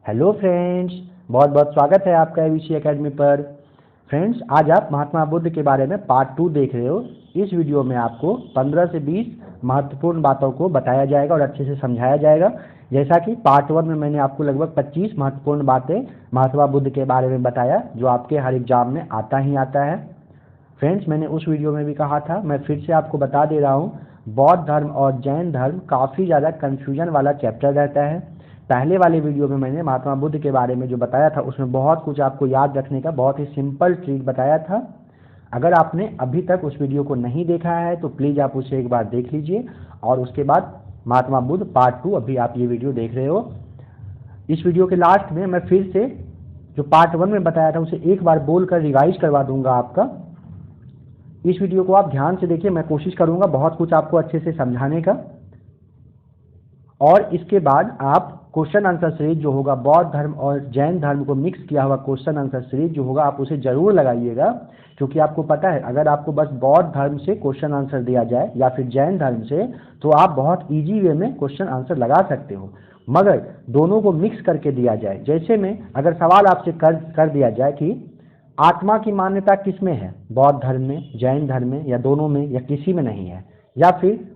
Hello friends, बहुत बहुत स्वागत है आपका एबीसी एकेडमी पर। फ्रेंड्स, आज आप महात्मा बुद्ध के बारे में पार्ट 2 देख रहे हो। इस वीडियो में आपको 15 से 20 महत्वपूर्ण बातों को बताया जाएगा और अच्छे से समझाया जाएगा। जैसा कि पार्ट 1 में मैंने आपको लगभग 25 महत्वपूर्ण बातें महात्मा बुद्ध के बारे में बताया, जो आपके हर एग्जाम में आता ही आता है। फ्रेंड्स, मैंने उस वीडियो में भी कहा था, मैं फिर से आपको बता दे रहा हूँ, बौद्ध धर्म और जैन धर्म काफ़ी ज़्यादा कन्फ्यूजन वाला चैप्टर रहता है। पहले वाले वीडियो में मैंने महात्मा बुद्ध के बारे में जो बताया था, उसमें बहुत कुछ आपको याद रखने का बहुत ही सिंपल ट्रिक बताया था। अगर आपने अभी तक उस वीडियो को नहीं देखा है तो प्लीज़ आप उसे एक बार देख लीजिए, और उसके बाद महात्मा बुद्ध पार्ट 2 अभी आप ये वीडियो देख रहे हो। इस वीडियो के लास्ट में मैं फिर से जो पार्ट 1 में बताया था उसे एक बार बोलकर रिवाइज करवा दूंगा आपका। इस वीडियो को आप ध्यान से देखिए, मैं कोशिश करूंगा बहुत कुछ आपको अच्छे से समझाने का। और इसके बाद आप क्वेश्चन आंसर सीरीज जो होगा, बौद्ध धर्म और जैन धर्म को मिक्स किया हुआ क्वेश्चन आंसर सीरीज जो होगा, आप उसे जरूर लगाइएगा। क्योंकि आपको पता है, अगर आपको बस बौद्ध धर्म से क्वेश्चन आंसर दिया जाए या फिर जैन धर्म से, तो आप बहुत ईजी वे में क्वेश्चन आंसर लगा सकते हो। मगर दोनों को मिक्स करके दिया जाए, जैसे में अगर सवाल आपसे कर दिया जाए कि आत्मा की मान्यता किस में है, बौद्ध धर्म में, जैन धर्म में, या दोनों में, या किसी में नहीं है, या फिर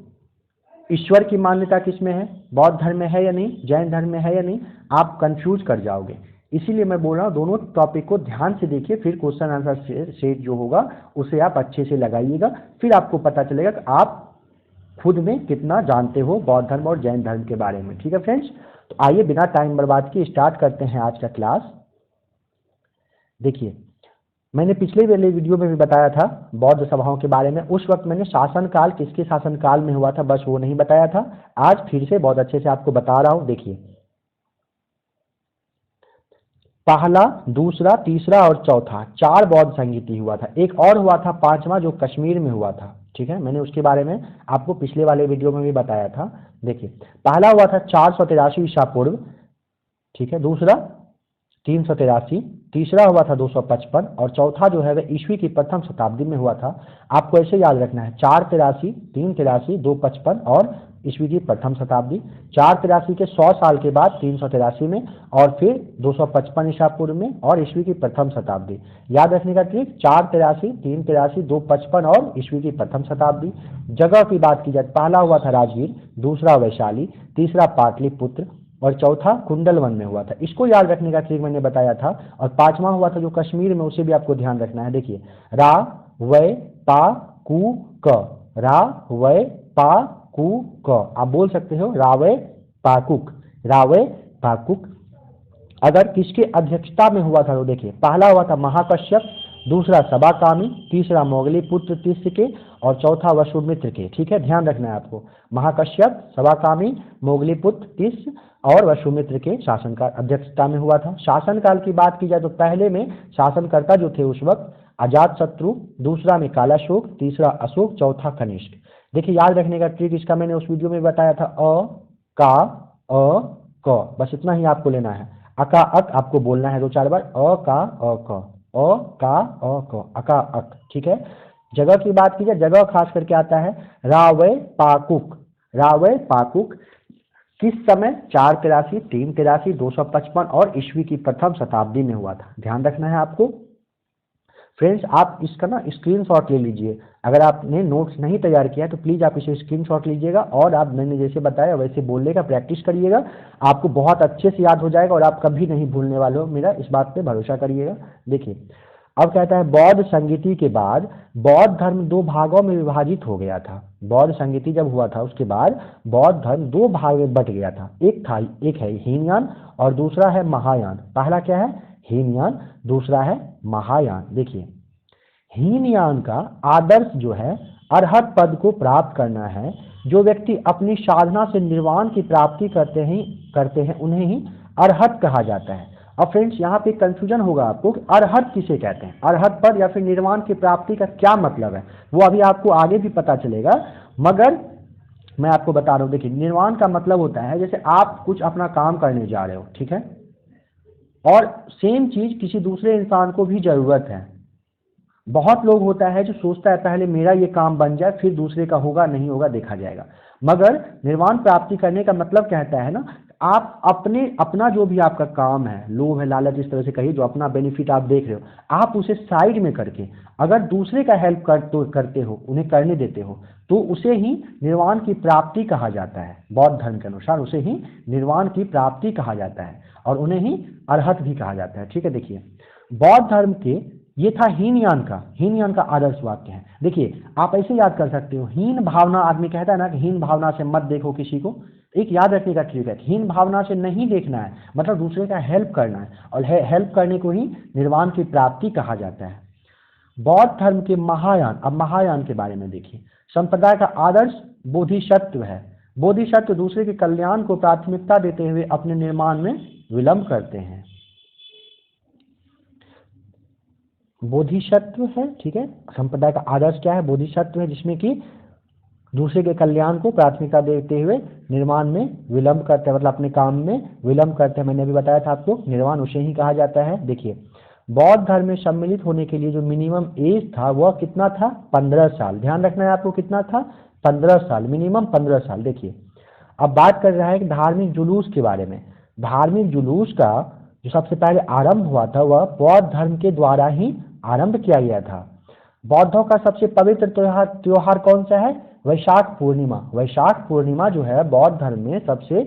ईश्वर की मान्यता किस में है, बौद्ध धर्म में है या नहीं, जैन धर्म में है या नहीं, आप कंफ्यूज कर जाओगे। इसीलिए मैं बोल रहा हूँ, दोनों टॉपिक को ध्यान से देखिए, फिर क्वेश्चन आंसर सेट जो होगा उसे आप अच्छे से लगाइएगा। फिर आपको पता चलेगा कि आप खुद में कितना जानते हो बौद्ध धर्म और जैन धर्म के बारे में। ठीक है फ्रेंड्स, तो आइए बिना टाइम बर्बाद किए स्टार्ट करते हैं आज का क्लास। देखिए, मैंने पिछले वाले वीडियो में भी बताया था बौद्ध सभाओं के बारे में। उस वक्त मैंने शासनकाल किसके शासनकाल में हुआ था, बस वो नहीं बताया था। आज फिर से बहुत अच्छे से आपको बता रहा हूं। देखिए, पहला, दूसरा, तीसरा और चौथा 4 बौद्ध संगीति हुआ था। एक और हुआ था 5वां, जो कश्मीर में हुआ था। ठीक है, मैंने उसके बारे में आपको पिछले वाले वीडियो में भी बताया था। देखिए, पहला हुआ था 483 ईसा पूर्व। ठीक है, दूसरा 383, तीसरा हुआ था 255, और चौथा जो है वह ईस्वी की प्रथम शताब्दी में हुआ था। आपको ऐसे याद रखना है, 483, 383, 255 और ईस्वी की प्रथम शताब्दी। 483 के 100 साल के बाद 383 में, और फिर 255 ईसा पूर्व में, और ईस्वी की प्रथम शताब्दी। याद रखने का ट्रिक, 483, 383, 255 और ईस्वी की प्रथम शताब्दी। जगह की बात की जाए, पहला हुआ था राजगीर, दूसरा वैशाली, तीसरा पाटलिपुत्र और चौथा कुंडलवन में हुआ था। इसको याद रखने का ट्रिक मैंने बताया था। और 5वां हुआ था जो कश्मीर में, उसे भी आपको ध्यान रखना है। देखिए, रा वै पा कु क, रा वै पा कु क, आप बोल सकते हो रावै पाकुक, रावै पाकुक। अगर किसके अध्यक्षता में हुआ था तो देखिए, पहला हुआ था महाकश्यप, दूसरा सबाकामी, तीसरा मोगलीपुत्र तीसरे के, और चौथा वसुमित्र के। ठीक है, ध्यान रखना है आपको, महाकश्यप, सबाकामी, मोगलीपुत्र तीस और वसुमित्र के शासनकाल अध्यक्षता में हुआ था। शासनकाल की बात की जाए तो पहले में शासनकर्ता जो थे उस वक्त अजात शत्रु, दूसरा में कालाशोक, तीसरा अशोक, चौथा कनिष्क। देखिए, याद रखने का ट्रिक इसका मैंने उस वीडियो में बताया था, का अ क, बस इतना ही आपको लेना है। अका अक आपको बोलना है 2-4 बार, अ का अ क, अ का अ क, अका अक। ठीक है, जगह की बात की जाए, जगह खास करके आता है रावै पाकुक, रावै पाकुक। किस समय, 483, 383, 255 और ईस्वी की प्रथम शताब्दी में हुआ था। ध्यान रखना है आपको। फ्रेंड्स, आप इसका ना स्क्रीनशॉट ले लीजिए। अगर आपने नोट्स नहीं तैयार किया है तो प्लीज़ आप इसे स्क्रीनशॉट लीजिएगा, और आप मैंने जैसे बताया वैसे बोलने का प्रैक्टिस करिएगा। आपको बहुत अच्छे से याद हो जाएगा और आप कभी नहीं भूलने वाले हो, मेरा इस बात पे भरोसा करिएगा। देखिए, अब कहता है, बौद्ध संगीति के बाद बौद्ध धर्म 2 भागों में विभाजित हो गया था। बौद्ध संगीति जब हुआ था उसके बाद बौद्ध धर्म 2 भाग में बट गया था। एक है हीनयान और दूसरा है महायान। पहला क्या है, हीनयान, दूसरा है महायान। देखिए, हीनयान का आदर्श जो है अरहत पद को प्राप्त करना है। जो व्यक्ति अपनी साधना से निर्वाण की प्राप्ति करते हैं उन्हें ही अरहत कहा जाता है। अब फ्रेंड्स, यहाँ पे कंफ्यूजन होगा आपको कि अरहत किसे कहते हैं, अरहत पद या फिर निर्वाण की प्राप्ति का क्या मतलब है, वो अभी आपको आगे भी पता चलेगा। मगर मैं आपको बता रहा हूँ, देखिए, निर्वाण का मतलब होता है जैसे आप कुछ अपना काम करने जा रहे हो, ठीक है, और सेम चीज किसी दूसरे इंसान को भी जरूरत है। बहुत लोग होता है जो सोचता है पहले मेरा ये काम बन जाए, फिर दूसरे का होगा नहीं होगा देखा जाएगा। मगर निर्वाण प्राप्ति करने का मतलब कहता है ना, आप अपना जो भी आपका काम है, लोभ है, लालच, इस तरह से कहिए, जो अपना बेनिफिट आप देख रहे हो, आप उसे साइड में करके अगर दूसरे का हेल्प करते हो, उन्हें करने देते हो, तो उसे ही निर्वाण की प्राप्ति कहा जाता है। बौद्ध धर्म के अनुसार उसे ही निर्वाण की प्राप्ति कहा जाता है और उन्हें ही अरहत भी कहा जाता है। ठीक है, देखिए बौद्ध धर्म के ये था हीनयान का आदर्श वाक्य है। देखिए आप ऐसे याद कर सकते हो, हीन भावना, आदमी कहता है ना कि हीन भावना से मत देखो किसी को। एक याद रखने का ट्रिक है, हीन भावना से नहीं देखना है, मतलब दूसरे का हेल्प करना है, और हेल्प करने को ही निर्वाण की प्राप्ति कहा जाता है। बौद्ध धर्म के महायान, अब महायान के बारे में देखिए, संप्रदाय का आदर्श बोधिसत्व है। बोधिसत्व दूसरे के कल्याण को प्राथमिकता देते हुए अपने निर्माण में विलंब करते हैं। बोधिसत्व है, ठीक है, संप्रदाय का आदर्श क्या है? बोधिसत्व है, जिसमें कि दूसरे के कल्याण को प्राथमिकता देते हुए निर्माण में विलंब करते हैं, मतलब अपने काम में विलंब करते हैं। मैंने अभी बताया था आपको, निर्वाण उसे ही कहा जाता है। देखिए बौद्ध धर्म में सम्मिलित होने के लिए जो मिनिमम एज था वह कितना था? 15 साल। ध्यान रखना है आपको, कितना था? 15 साल, मिनिमम 15 साल। देखिए अब बात कर रहा है कि धार्मिक जुलूस के बारे में। धार्मिक जुलूस का जो सबसे पहले आरंभ हुआ था वह बौद्ध धर्म के द्वारा ही आरंभ किया गया था। बौद्धों का सबसे पवित्र त्योहार कौन सा है? वैशाख पूर्णिमा। वैशाख पूर्णिमा जो है बौद्ध धर्म में सबसे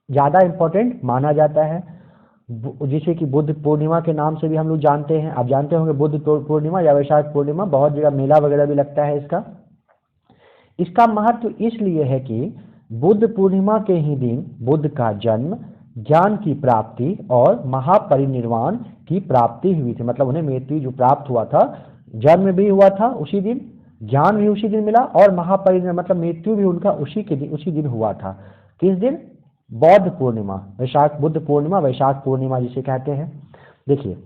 ज्यादा इंपॉर्टेंट माना जाता है, जिसे कि बुद्ध पूर्णिमा के नाम से भी हम लोग जानते हैं। आप जानते होंगे बुद्ध पूर्णिमा या वैशाख पूर्णिमा, बहुत जगह मेला वगैरह भी लगता है इसका। इसका महत्व इसलिए है कि बुद्ध पूर्णिमा के ही दिन बुद्ध का जन्म, ज्ञान की प्राप्ति और महापरिनिर्वाण की प्राप्ति हुई थी। मतलब उन्हें मृत्यु जो प्राप्त हुआ था, जन्म भी हुआ था उसी दिन, ज्ञान भी उसी दिन मिला, और महापरिनिर्वाण मतलब मृत्यु भी उनका उसी दिन हुआ था। किस दिन? बौद्ध पूर्णिमा, वैशाख, बुद्ध पूर्णिमा, वैशाख पूर्णिमा जिसे कहते हैं। देखिए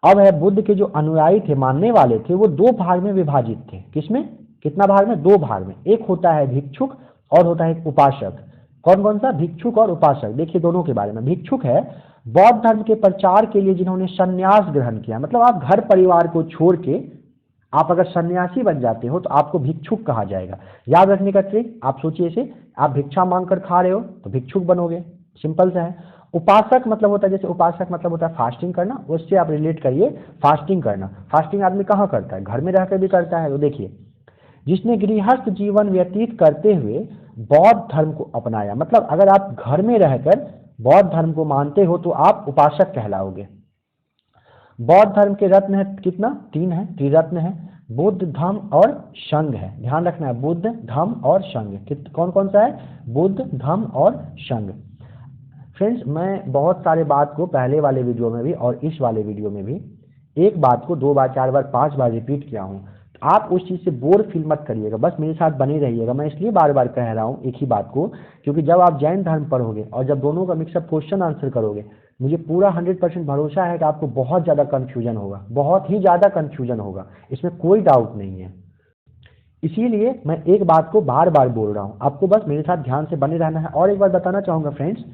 अब है, बुद्ध के जो अनुयायी थे, मानने वाले थे, वो दो भाग में विभाजित थे। किसमें? कितना भाग में? दो भाग में। एक होता है भिक्षुक और होता है उपासक। कौन कौन सा? भिक्षुक और उपासक। देखिए दोनों के बारे में। भिक्षुक है बौद्ध धर्म के प्रचार के लिए जिन्होंने संन्यास ग्रहण किया, मतलब आप घर परिवार को छोड़ के आप अगर सन्यासी बन जाते हो तो आपको भिक्षुक कहा जाएगा। याद रखने का ट्रिक, आप सोचिए इसे, आप भिक्षा मांगकर खा रहे हो तो भिक्षुक बनोगे, सिंपल सा है। उपासक मतलब होता है, जैसे उपासक मतलब होता है फास्टिंग करना, उससे आप रिलेट करिए फास्टिंग करना। फास्टिंग आदमी कहाँ करता है? घर में रहकर भी करता है। तो देखिए जिसने गृहस्थ जीवन व्यतीत करते हुए बौद्ध धर्म को अपनाया, मतलब अगर आप घर में रहकर बौद्ध धर्म को मानते हो तो आप उपासक कहलाओगे। बौद्ध धर्म के रत्न है कितना? 3 है, त्रिरत्न है, बुद्ध, धम्म और संघ है। ध्यान रखना है, बुद्ध, धम्म और संघ। कौन कौन सा है? बुद्ध, धम्म और संघ। फ्रेंड्स मैं बहुत सारे बात को पहले वाले वीडियो में भी और इस वाले वीडियो में भी एक बात को 2 बार, 4 बार, 5 बार रिपीट किया हूँ। आप उस चीज़ से बोर फील मत करिएगा, बस मेरे साथ बने रहिएगा। मैं इसलिए बार बार कह रहा हूँ एक ही बात को, क्योंकि जब आप जैन धर्म पढ़ोगे और जब दोनों का मिक्सअप क्वेश्चन आंसर करोगे, मुझे पूरा 100% भरोसा है कि आपको बहुत ज़्यादा कन्फ्यूजन होगा, बहुत ही ज़्यादा कन्फ्यूजन होगा, इसमें कोई डाउट नहीं है। इसीलिए मैं एक बात को बार बार बोल रहा हूँ, आपको बस मेरे साथ ध्यान से बने रहना है। और एक बार बताना चाहूँगा फ्रेंड्स,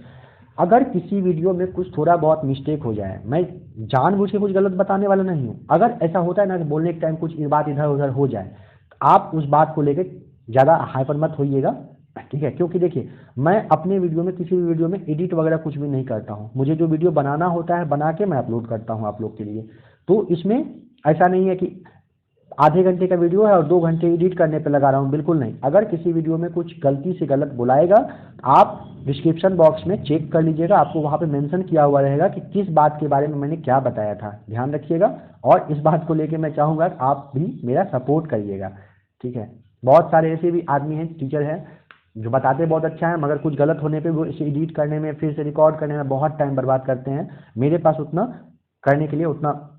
अगर किसी वीडियो में कुछ थोड़ा बहुत मिस्टेक हो जाए, मैं जानबूझ के कुछ गलत बताने वाला नहीं हूँ। अगर ऐसा होता है ना कि बोलने के टाइम कुछ बात इधर उधर हो जाए, तो आप उस बात को लेकर ज़्यादा हाइपर मत होइएगा, ठीक है? क्योंकि देखिए मैं अपने वीडियो में, किसी भी वीडियो में एडिट वगैरह कुछ भी नहीं करता हूँ। मुझे जो वीडियो बनाना होता है बना के मैं अपलोड करता हूँ आप लोग के लिए। तो इसमें ऐसा नहीं है कि आधे घंटे का वीडियो है और 2 घंटे एडिट करने पे लगा रहा हूँ, बिल्कुल नहीं। अगर किसी वीडियो में कुछ गलती से गलत बुलाएगा, आप डिस्क्रिप्शन बॉक्स में चेक कर लीजिएगा, आपको वहाँ पे मेंशन किया हुआ रहेगा कि किस बात के बारे में मैंने क्या बताया था। ध्यान रखिएगा, और इस बात को लेके मैं चाहूँगा कि आप भी मेरा सपोर्ट करिएगा, ठीक है? बहुत सारे ऐसे भी आदमी हैं, टीचर हैं, जो बताते बहुत अच्छा है, मगर कुछ गलत होने पे वो इसे एडिट करने में, फिर से रिकॉर्ड करने में बहुत टाइम बर्बाद करते हैं। मेरे पास उतना करने के लिए उतना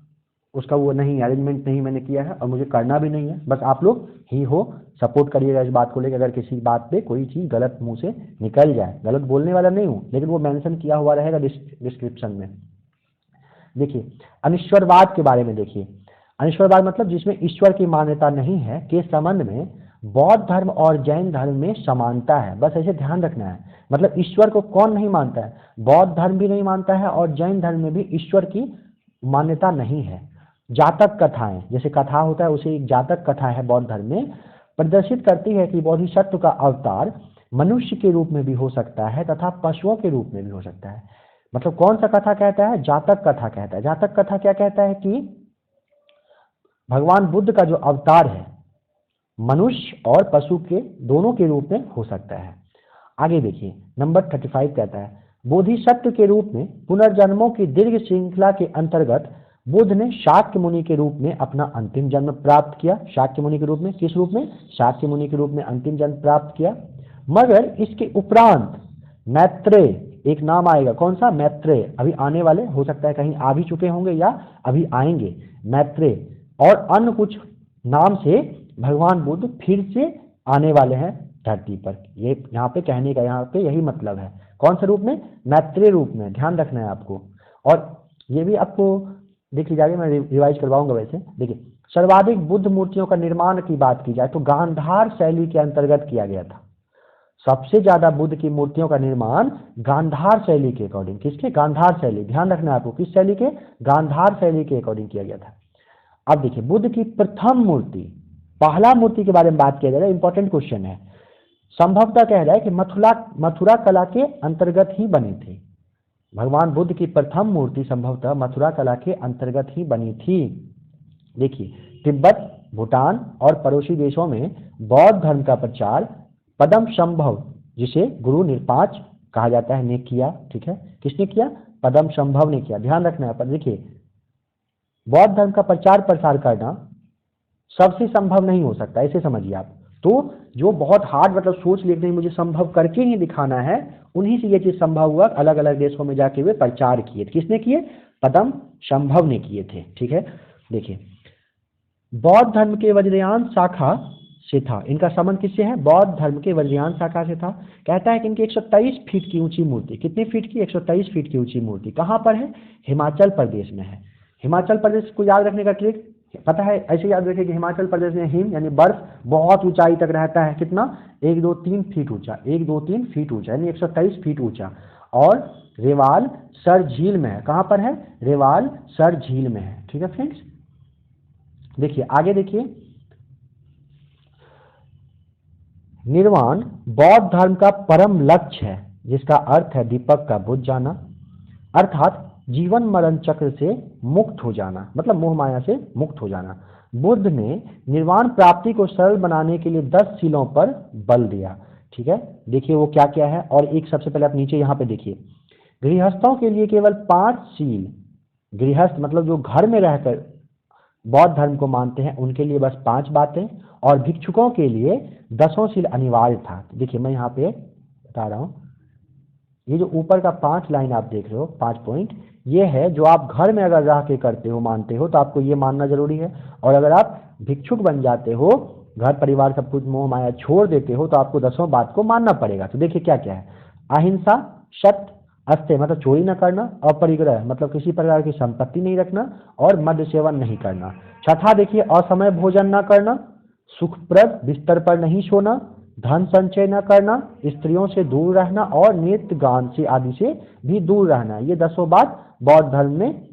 उसका वो नहीं, अरेंजमेंट नहीं मैंने किया है, और मुझे करना भी नहीं है। बस आप लोग ही हो, सपोर्ट करिएगा इस बात को लेकर। अगर किसी बात पे कोई चीज़ गलत मुंह से निकल जाए, गलत बोलने वाला नहीं हूँ, लेकिन वो मेंशन किया हुआ रहेगा डिस्क्रिप्शन में। देखिए अनिश्वरवाद के बारे में देखिए, अनिश्वरवाद मतलब जिसमें ईश्वर की मान्यता नहीं है के संबंध में बौद्ध धर्म और जैन धर्म में समानता है। बस ऐसे ध्यान रखना है, मतलब ईश्वर को कौन नहीं मानता है? बौद्ध धर्म भी नहीं मानता है और जैन धर्म में भी ईश्वर की मान्यता नहीं है। जातक कथाएं, जैसे कथा होता है उसे एक जातक कथा है बौद्ध धर्म में, प्रदर्शित करती है कि बोधिसत्व का अवतार मनुष्य के रूप में भी हो सकता है तथा पशुओं के रूप में भी हो सकता है। मतलब कौन सा कथा कहता है? जातक कथा कहता है। जातक कथा क्या कहता है कि भगवान बुद्ध का जो अवतार है मनुष्य और पशु के दोनों के रूप में हो सकता है। आगे देखिए नंबर 35 कहता है बोधिसत्व के रूप में पुनर्जन्मों की दीर्घ श्रृंखला के अंतर्गत बुद्ध ने शाक्य मुनि के रूप में अपना अंतिम जन्म प्राप्त किया। शाक्य मुनि के रूप में, किस रूप में? शाक्य मुनि के रूप में अंतिम जन्म प्राप्त किया। मगर इसके उपरांत मैत्रेय, एक नाम आएगा, कौन सा? मैत्रेय। अभी आने वाले, हो सकता है कहीं आ भी चुके होंगे या अभी आएंगे, मैत्रेय और अन्य कुछ नाम से भगवान बुद्ध फिर से आने वाले हैं धरती पर। ये यहाँ पे कहने का यहाँ पे यही मतलब है। कौन से रूप में? मैत्रेय रूप में, ध्यान रखना है आपको। और ये भी आपको देख लीजिए, मैं रिवाइज करवाऊंगा। वैसे देखिए सर्वाधिक बुद्ध मूर्तियों का निर्माण की बात की जाए तो गांधार शैली के अंतर्गत किया गया था। सबसे ज्यादा बुद्ध की मूर्तियों का निर्माण गांधार शैली के अकॉर्डिंग, किसके? गांधार शैली। ध्यान रखना है आपको, किस शैली के? गांधार शैली के अकॉर्डिंग किया गया था। अब देखिए बुद्ध की प्रथम मूर्ति, पहला मूर्ति के बारे में बात किया जा रहा है, इंपॉर्टेंट क्वेश्चन है। संभवतः कह रहा है कि मथुरा कला के अंतर्गत ही बनी थी। भगवान बुद्ध की प्रथम मूर्ति संभवतः मथुरा कला के अंतर्गत ही बनी थी। देखिए तिब्बत, भूटान और पड़ोसी देशों में बौद्ध धर्म का प्रचार पदम संभव, जिसे गुरु निरपाच कहा जाता है, ने किया। ठीक है, किसने किया? पदम संभव ने किया। ध्यान रखना है। पर देखिए बौद्ध धर्म का प्रचार प्रसार करना सबसे संभव नहीं हो सकता, ऐसे समझिए आप। तो जो बहुत हार्ड, मतलब सोच लेते हैं मुझे संभव करके ही दिखाना है, उन्हीं से ये चीज संभव हुआ। अलग अलग देशों में जाके वे प्रचार किए। किसने किए? पदम संभव ने किए थे। ठीक है, देखिए बौद्ध धर्म के वज्रयान शाखा से था। इनका संबंध किससे है? बौद्ध धर्म के वज्रयान शाखा से था। कहता है कि इनकी 123 फीट की ऊंची मूर्ति, कितने फीट की? 123 फीट की ऊंची मूर्ति कहाँ पर है? हिमाचल प्रदेश में है। हिमाचल प्रदेश को याद रखने का ट्रिक पता है? ऐसे याद रखिए कि हिमाचल प्रदेश में हिम यानी बर्फ बहुत ऊंचाई तक रहता है। कितना? 1, 2, 3 फीट ऊंचा, 1, 2, 3 फीट ऊंचा, यानी 123 फीट ऊंचा। और रेवाल सर झील में है। कहाँ पर है? रेवाल सर झील में है। ठीक है फ्रेंड्स, देखिए आगे देखिए निर्वाण बौद्ध धर्म का परम लक्ष्य है, जिसका अर्थ है दीपक का बुझ जाना, अर्थात जीवन मरण चक्र से मुक्त हो जाना, मतलब मोह माया से मुक्त हो जाना। बुद्ध ने निर्वाण प्राप्ति को सरल बनाने के लिए 10 शीलों पर बल दिया। ठीक है, देखिए वो क्या क्या है। और एक सबसे पहले आप नीचे यहाँ पे देखिए, गृहस्थों के लिए केवल 5 शील, गृहस्थ मतलब जो घर में रहकर बौद्ध धर्म को मानते हैं उनके लिए बस 5 बातें, और भिक्षुकों के लिए 10 शील अनिवार्य था। देखिए मैं यहाँ पे बता रहा हूँ, ये जो ऊपर का 5 लाइन आप देख रहे हो, 5 पॉइंट, ये है जो आप घर में अगर रह के करते हो, मानते हो, तो आपको ये मानना जरूरी है। और अगर आप भिक्षुक बन जाते हो, घर परिवार सब कुछ मोह माया छोड़ देते हो, तो आपको 10 बात को मानना पड़ेगा। तो देखिए क्या क्या है। अहिंसा, सत्य, अस्त्य मतलब चोरी न करना, अपरिग्रह मतलब किसी प्रकार की संपत्ति नहीं रखना, और मद्य सेवन नहीं करना। छठा देखिए असमय भोजन न करना, सुखप्रद बिस्तर पर नहीं सोना, धन संचय न करना, स्त्रियों से दूर रहना, और नृत्य गान से आदि से भी दूर रहना। ये 10 बात बौद्ध धर्म में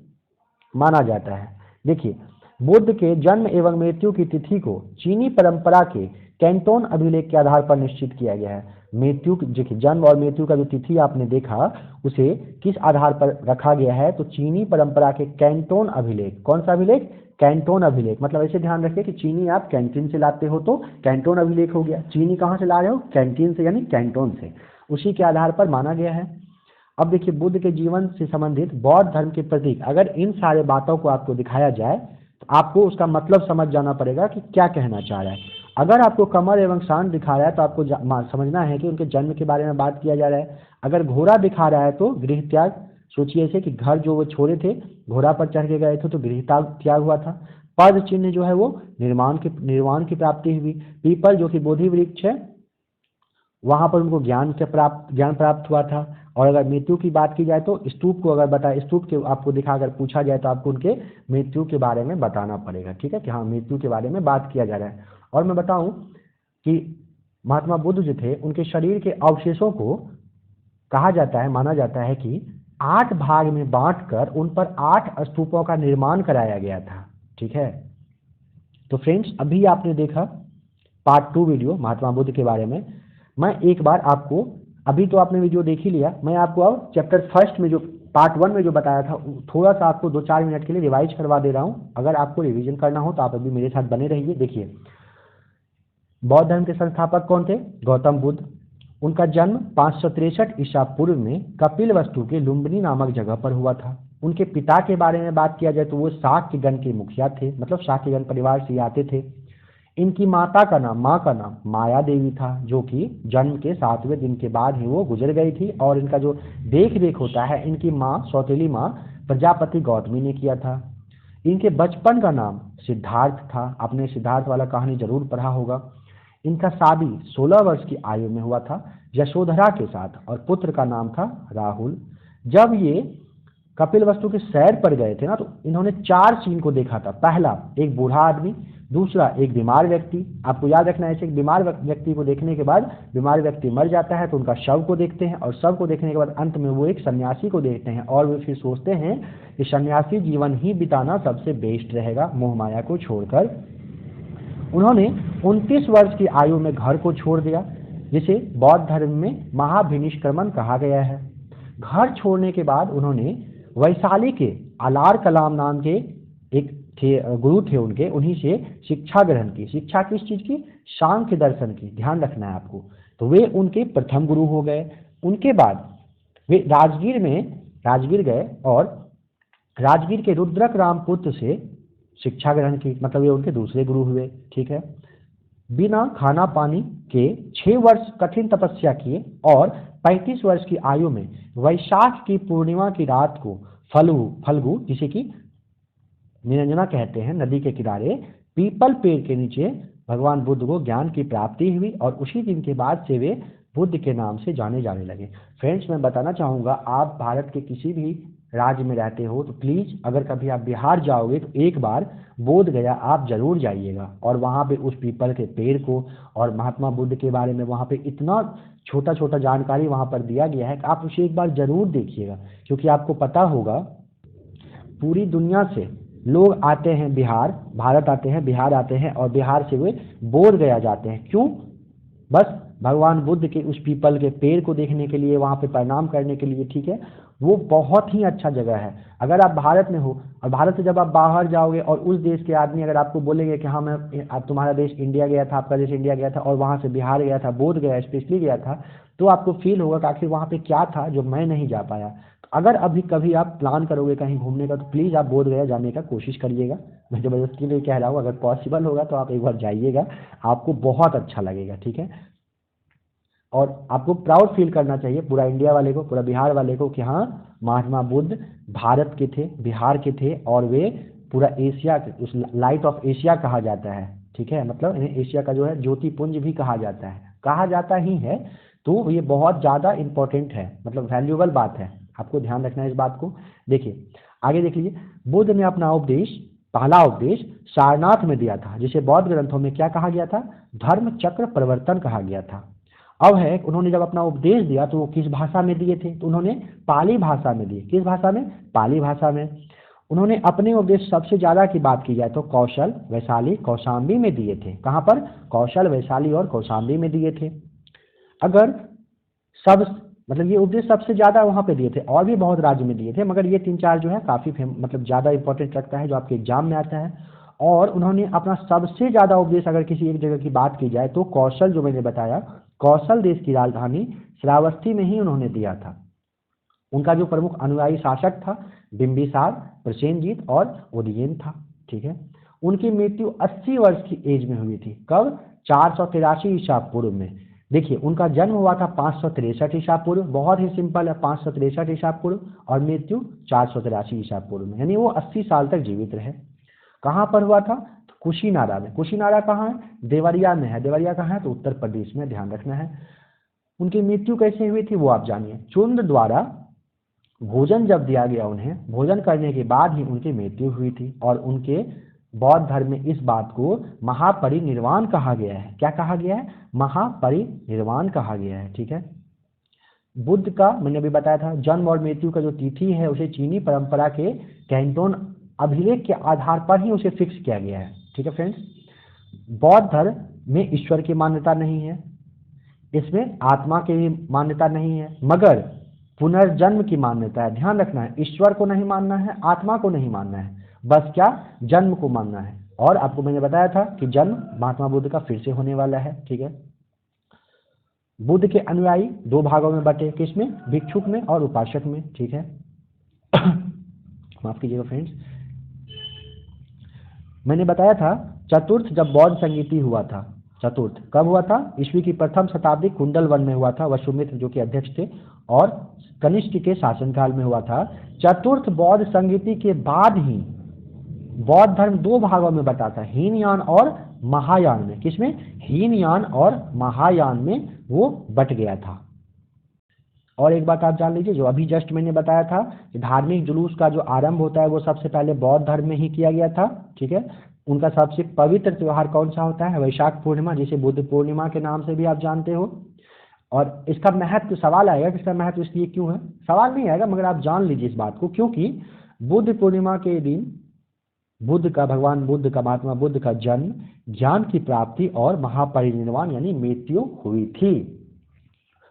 माना जाता है। देखिए बुद्ध के जन्म एवं मृत्यु की तिथि को चीनी परंपरा के कैंटोन अभिलेख के आधार पर निश्चित किया गया है। मृत्यु, जन्म और मृत्यु का जो तिथि आपने देखा, उसे किस आधार पर रखा गया है? तो चीनी परंपरा के कैंटोन अभिलेख। कौन सा अभिलेख? कैंटोन अभिलेख। मतलब ऐसे ध्यान रखिए कि चीनी आप कैंटीन से लाते हो तो कैंटोन अभिलेख हो गया। चीनी कहाँ से ला रहे हो? कैंटीन से, यानी कैंटोन से। उसी के आधार पर माना गया है। अब देखिए बुद्ध के जीवन से संबंधित बौद्ध धर्म के प्रतीक, अगर इन सारे बातों को आपको दिखाया जाए तो आपको उसका मतलब समझ जाना पड़ेगा कि क्या कहना चाह रहा है। अगर आपको कमर एवं शान दिखा रहा है तो आपको समझना है कि उनके जन्म के बारे में बात किया जा रहा है। अगर घोड़ा दिखा रहा है तो गृह त्याग, सोचिए ऐसे कि घर जो वो छोड़े थे, घोड़ा पर चढ़ के गए थे तो गृह त्याग हुआ था। पद चिन्ह जो है वो निर्वाण की प्राप्ति हुई। पीपल जो कि बोधि वृक्ष है, वहां पर उनको ज्ञान प्राप्त हुआ था। और अगर मृत्यु की बात की जाए तो स्तूप को अगर बताए, स्तूप के आपको दिखा अगर पूछा जाए तो आपको उनके मृत्यु के बारे में बताना पड़ेगा। ठीक है, कि हाँ मृत्यु के बारे में बात किया जा रहा है। और मैं बताऊं कि महात्मा बुद्ध जो थे, उनके शरीर के अवशेषों को कहा जाता है, माना जाता है कि 8 भाग में बांटकर उन पर 8 स्तूपों का निर्माण कराया गया था। ठीक है, तो फ्रेंड्स अभी आपने देखा पार्ट 2 वीडियो महात्मा बुद्ध के बारे में। मैं एक बार आपको, अभी तो आपने वीडियो देख ही लिया, मैं आपको अब चैप्टर फर्स्ट में जो पार्ट 1 में जो बताया था थोड़ा सा आपको 2-4 मिनट के लिए रिवाइज करवा दे रहा हूँ। अगर आपको रिवीजन करना हो तो आप अभी मेरे साथ बने रहिए। देखिए, बौद्ध धर्म के संस्थापक कौन थे? गौतम बुद्ध। उनका जन्म 563 ईसा पूर्व में कपिलवस्तु के लुम्बिनी नामक जगह पर हुआ था। उनके पिता के बारे में बात किया जाए तो वो शाक्यगण के मुखिया थे, मतलब शाक्यगण परिवार से आते थे। इनकी माँ का नाम माया देवी था, जो कि जन्म के 7वें दिन के बाद ही वो गुजर गई थी। और इनका जो देख रेख होता है इनकी माँ, सौतेली माँ प्रजापति गौतमी ने किया था। इनके बचपन का नाम सिद्धार्थ था, आपने सिद्धार्थ वाला कहानी जरूर पढ़ा होगा। इनका शादी 16 वर्ष की आयु में हुआ था यशोधरा के साथ, और पुत्र का नाम था राहुल। जब ये कपिलवस्तु के सैर पर गए थे ना, तो इन्होंने 4 सीन को देखा था। पहला, एक बूढ़ा आदमी, दूसरा एक बीमार व्यक्ति। आपको याद रखना है, ऐसे एक बीमार व्यक्ति को देखने के बाद बीमार व्यक्ति मर जाता है तो उनका शव को देखते हैं, और शव को देखने के बाद अंत में वो एक सन्यासी को देखते हैं, और वे फिर सोचते हैं कि सन्यासी जीवन ही बिताना सबसे बेस्ट रहेगा मोह माया को छोड़कर। उन्होंने 29 वर्ष की आयु में घर को छोड़ दिया, जिसे बौद्ध धर्म में महाभिनिष्क्रमण कहा गया है। घर छोड़ने के बाद उन्होंने वैशाली के अलार कलाम नाम के एक गुरु थे उनके, उन्हीं से शिक्षा ग्रहण की। शिक्षा किस चीज की? सांख्य दर्शन की, ध्यान रखना है आपको। तो वे उनके प्रथम गुरु हो गए। उनके बाद वे राजगीर गए और राजगीर के रुद्रक रामपुत्र से शिक्षा ग्रहण की, मतलब ये उनके दूसरे गुरु हुए। ठीक है। बिना खाना पानी के 6 वर्ष कठिन तपस्या किए, और 35 वर्ष की आयु में वैशाख की पूर्णिमा की रात को फल्गु जिसे कि निरंजना कहते हैं, नदी के किनारे पीपल पेड़ के नीचे भगवान बुद्ध को ज्ञान की प्राप्ति हुई, और उसी दिन के बाद से वे बुद्ध के नाम से जाने लगे। फ्रेंड्स, मैं बताना चाहूँगा, आप भारत के किसी भी राज्य में रहते हो तो प्लीज़ अगर कभी आप बिहार जाओगे तो एक बार बोध गया आप जरूर जाइएगा, और वहाँ पे उस पीपल के पेड़ को और महात्मा बुद्ध के बारे में वहाँ पे इतना छोटा छोटा जानकारी वहाँ पर दिया गया है कि आप उसे एक बार जरूर देखिएगा। क्योंकि आपको पता होगा, पूरी दुनिया से लोग आते हैं भारत आते हैं, बिहार आते हैं, और बिहार से वे बोध गया जाते हैं। क्यों? बस भगवान बुद्ध के उस पीपल के पेड़ को देखने के लिए, वहाँ पे प्रणाम करने के लिए। ठीक है, वो बहुत ही अच्छा जगह है। अगर आप भारत में हो और भारत से जब आप बाहर जाओगे और उस देश के आदमी अगर आपको बोलेंगे कि हाँ मैं तुम्हारा देश इंडिया गया था, आपका देश इंडिया गया था और वहाँ से बिहार गया था, बोध गया, स्पेशली गया था, तो आपको फील होगा कि आखिर वहाँ पे क्या था जो मैं नहीं जा पाया। तो अगर अभी कभी आप प्लान करोगे कहीं घूमने का तो प्लीज़ आप बोध गया जाने का कोशिश करिएगा। मैं ज़बरदस्ती नहीं कह रहा हूँ, अगर पॉसिबल होगा तो आप एक बार जाइएगा, आपको बहुत अच्छा लगेगा। ठीक है, और आपको प्राउड फील करना चाहिए पूरा इंडिया वाले को, पूरा बिहार वाले को, कि हाँ महात्मा बुद्ध भारत के थे, बिहार के थे, और वे पूरा एशिया, उस लाइट ऑफ एशिया कहा जाता है। ठीक है, मतलब इन्हें एशिया का जो है ज्योतिपुंज भी कहा जाता ही है। तो ये बहुत ज़्यादा इंपॉर्टेंट है, मतलब वैल्यूएबल बात है, आपको ध्यान रखना है इस बात को। देखिए आगे देख लीजिए, बुद्ध ने अपना पहला उपदेश सारनाथ में दिया था, जिसे बौद्ध ग्रंथों में क्या कहा गया था? धर्म चक्र प्रवर्तन कहा गया था। अब है, उन्होंने जब अपना उपदेश दिया तो वो किस भाषा में दिए थे? तो उन्होंने पाली भाषा में दिए। किस भाषा में? पाली भाषा में। उन्होंने अपने उपदेश सबसे ज्यादा की बात की जाए तो कौशल, वैशाली, कौशाम्बी में दिए थे। कहाँ पर? कौशल, वैशाली और कौशाम्बी में दिए थे। अगर सब मतलब ये उपदेश सबसे ज्यादा वहाँ पे दिए थे, और भी बहुत राज्य में दिए थे, मगर ये 3-4 जो है काफी मतलब ज्यादा इंपॉर्टेंट लगता है, जो आपके एग्जाम में आता है। और उन्होंने अपना सबसे ज्यादा उपदेश अगर किसी एक जगह की बात की जाए तो कौशल, जो मैंने बताया, कौशल देश की राजधानी श्रावस्ती में ही उन्होंने दिया था। उनका जो प्रमुख अनुयायी शासक था बिंबिसार, प्रसेनजीत और उदयन था। ठीक है, उनकी मृत्यु 80 वर्ष की एज में हुई थी। कब? 483 ईसा पूर्व में। देखिए, उनका जन्म हुआ था 563 ईसा पूर्व, बहुत ही सिंपल है, 563 ईसा पूर्व, और मृत्यु 483 ईसा पूर्व में, यानी वो 80 साल तक जीवित रहे। कहाँ पर हुआ था? तो कुशीनारा में। कुशीनारा कहाँ है? देवरिया में है। देवरिया कहाँ है? तो उत्तर प्रदेश में, ध्यान रखना है। उनकी मृत्यु कैसे हुई थी वो आप जानिए। चुंद द्वारा भोजन जब दिया गया उन्हें, भोजन करने के बाद ही उनकी मृत्यु हुई थी। और उनके बौद्ध धर्म में इस बात को महापरिनिर्वाण कहा गया है। क्या कहा गया है? महापरिनिर्वाण कहा गया है। ठीक है, बुद्ध का मैंने अभी बताया था जन्म और मृत्यु का जो तिथि है उसे चीनी परंपरा के कैंटोन अभिलेख के आधार पर ही उसे फिक्स किया गया है। ठीक है फ्रेंड्स, बौद्ध धर्म में ईश्वर की मान्यता नहीं है। इसमें आत्मा की भी मान्यता नहीं है, मगर पुनर्जन्म की मान्यता है। ध्यान रखना है, ईश्वर को नहीं मानना है, आत्मा को नहीं मानना है, बस क्या, जन्म को मानना है। और आपको मैंने बताया था कि जन्म महात्मा बुद्ध का फिर से होने वाला है। ठीक है, बुद्ध के अनुयायी दो भागों में बटे, किसमें, भिक्षुक में और उपासक में। ठीक है माफ कीजिएगा फ्रेंड्स, मैंने बताया था चतुर्थ जब बौद्ध संगीति हुआ था, चतुर्थ कब हुआ था, ईस्वी की प्रथम शताब्दी कुंडल वन में हुआ था, वसुमित्र जो कि अध्यक्ष थे, और कनिष्क के शासनकाल में हुआ था। चतुर्थ बौद्ध संगीति के बाद ही बौद्ध धर्म दो भागों में बटा था, हीनयान और महायान में। किसमें, हीनयान और महायान में वो बट गया था। और एक बात आप जान लीजिए, जो अभी जस्ट मैंने बताया था कि धार्मिक जुलूस का जो आरंभ होता है वो सबसे पहले बौद्ध धर्म में ही किया गया था। ठीक है, उनका सबसे पवित्र त्योहार कौन सा होता है, वैशाख पूर्णिमा, जिसे बुद्ध पूर्णिमा के नाम से भी आप जानते हो। और इसका महत्व, सवाल आएगा कि इसका महत्व इसलिए क्यों है, सवाल नहीं आएगा, मगर आप जान लीजिए इस बात को, क्योंकि बुद्ध पूर्णिमा के दिन बुद्ध का, भगवान बुद्ध का, महात्मा बुद्ध का जन्म, ज्ञान की प्राप्ति और महापरिनिर्वाण यानी मृत्यु हुई थी।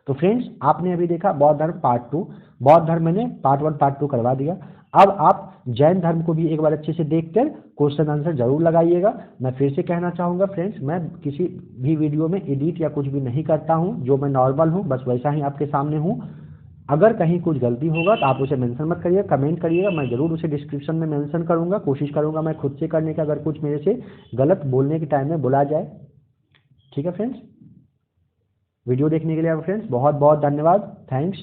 तो फ्रेंड्स, आपने अभी देखा बौद्ध धर्म पार्ट 2, बौद्ध धर्म मैंने पार्ट 1 पार्ट 2 करवा दिया। अब आप जैन धर्म को भी एक बार अच्छे से देखकर क्वेश्चन आंसर जरूर लगाइएगा। मैं फिर से कहना चाहूँगा फ्रेंड्स, मैं किसी भी वीडियो में एडिट या कुछ भी नहीं करता हूँ, जो मैं नॉर्मल हूँ बस वैसा ही आपके सामने हूँ। अगर कहीं कुछ गलती होगा तो आप उसे मेंशन मत करिएगा, कमेंट करिएगा, मैं ज़रूर उसे डिस्क्रिप्शन में मेंशन करूँगा, कोशिश करूँगा मैं खुद से करने का, अगर कुछ मेरे से गलत बोलने के टाइम में बोला जाए। ठीक है फ्रेंड्स, वीडियो देखने के लिए फ्रेंड्स बहुत बहुत धन्यवाद, थैंक्स।